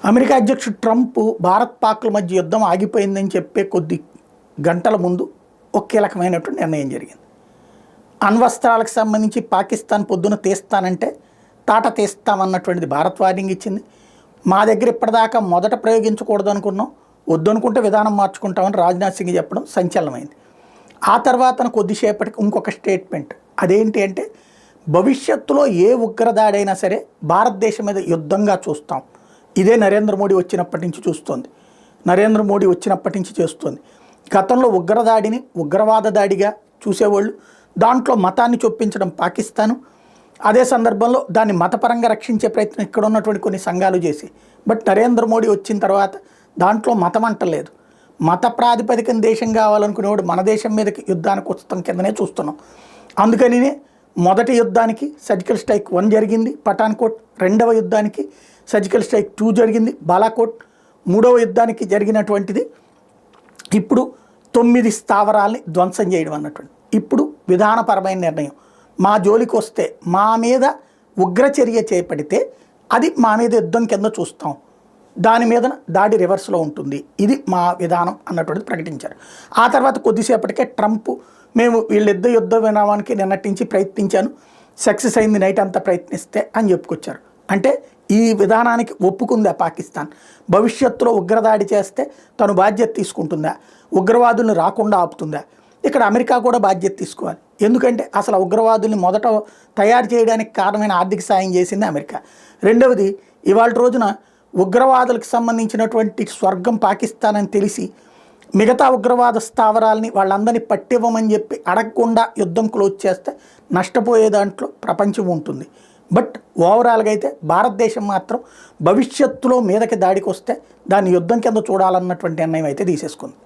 America అధ్యక్షుడు Trump Bharat పాక్ల మధ్య యుద్ధం ఆగిపోయిందని చెప్పే కొద్ది గంటల ముందు ఒక కీలకమైనటువంటి నిర్ణయం జరిగింది. అణ్వస్త్రాలకు సంబంధించి పాకిస్తాన్ పొద్దున తీస్తానంటే తాట తీస్తామన్నటువంటిది భారత్ వార్నింగ్ ఇచ్చింది. మా దగ్గర ఇప్పటిదాకా మొదట ప్రయోగించకూడదు అనుకున్నాం, వద్దనుకుంటే విధానం మార్చుకుంటామని రాజ్నాథ్ సింగ్ చెప్పడం సంచలనమైంది. ఆ తర్వాత కొద్దిసేపటికి ఇంకొక స్టేట్మెంట్, అదేంటి అంటే భవిష్యత్తులో ఏ ఉగ్రదాడైనా సరే భారతదేశం మీద యుద్ధంగా చూస్తాం. ఇదే నరేంద్ర మోడీ వచ్చినప్పటి నుంచి చూస్తోంది, నరేంద్ర మోడీ వచ్చినప్పటి నుంచి చేస్తోంది. గతంలో ఉగ్రదాడిని ఉగ్రవాద దాడిగా చూసేవాళ్ళు, దాంట్లో మతాన్ని చొప్పించడం పాకిస్తాను, అదే సందర్భంలో దాన్ని మతపరంగా రక్షించే ప్రయత్నం ఇక్కడ ఉన్నటువంటి కొన్ని సంఘాలు చేసి. బట్ నరేంద్ర మోడీ వచ్చిన తర్వాత దాంట్లో మతం అంటలేదు, మత ప్రాతిపదికన దేశం కావాలనుకునేవాడు మన దేశం మీదకి యుద్ధానికి వస్తాం కిందనే చూస్తున్నాం. అందుకనినే మొదటి యుద్ధానికి సర్జికల్ స్ట్రైక్ 1 జరిగింది పఠాన్కోట్, రెండవ యుద్ధానికి సర్జికల్ స్ట్రైక్ 2 జరిగింది బాలాకోట్, మూడవ యుద్ధానికి జరిగినటువంటిది ఇప్పుడు 9 స్థావరాల్ని ధ్వంసం చేయడం అన్నటువంటి. ఇప్పుడు విధానపరమైన నిర్ణయం, మా జోలికి వస్తే మా మీద ఉగ్రచర్య చేపడితే అది మా మీద యుద్ధం కింద చూస్తాం, దాని మీద దాడి రివర్స్లో ఉంటుంది, ఇది మా విధానం అన్నటువంటిది ప్రకటించారు. ఆ తర్వాత కొద్దిసేపటికే ట్రంప్ మేము వీళ్ళిద్దరు యుద్ధ విరామానికి నిన్నటి నుంచి ప్రయత్నించాను, సక్సెస్ అయింది నైట్ అంతా ప్రయత్నిస్తే అని చెప్పుకొచ్చారు. అంటే ఈ విధానానికి ఒప్పుకుందా పాకిస్తాన్? భవిష్యత్తులో ఉగ్రదాడి చేస్తే తను బాధ్యత తీసుకుంటుందా? ఉగ్రవాదుల్ని రాకుండా ఆపుతుందా? ఇక్కడ అమెరికా కూడా బాధ్యత తీసుకోవాలి. ఎందుకంటే అసలు ఉగ్రవాదుల్ని మొదట తయారు చేయడానికి కారణమైన ఆర్థిక సాయం చేసింది అమెరికా. రెండవది, ఇవాళ రోజున ఉగ్రవాదులకు సంబంధించినటువంటి స్వర్గం పాకిస్తాన్ అని తెలిసి మిగతా ఉగ్రవాద స్థావరాలని వాళ్ళందరినీ పట్టివ్వమని చెప్పి అడగకుండా యుద్ధం క్లోజ్ చేస్తే నష్టపోయే దాంట్లో ప్రపంచం ఉంటుంది. బట్ ఓవరాల్గా అయితే భారతదేశం మాత్రం భవిష్యత్తులో మీదకి దాడికి వస్తే దాన్ని యుద్ధం కింద చూడాలన్నటువంటి నిర్ణయం అయితే తీసేసుకుంది.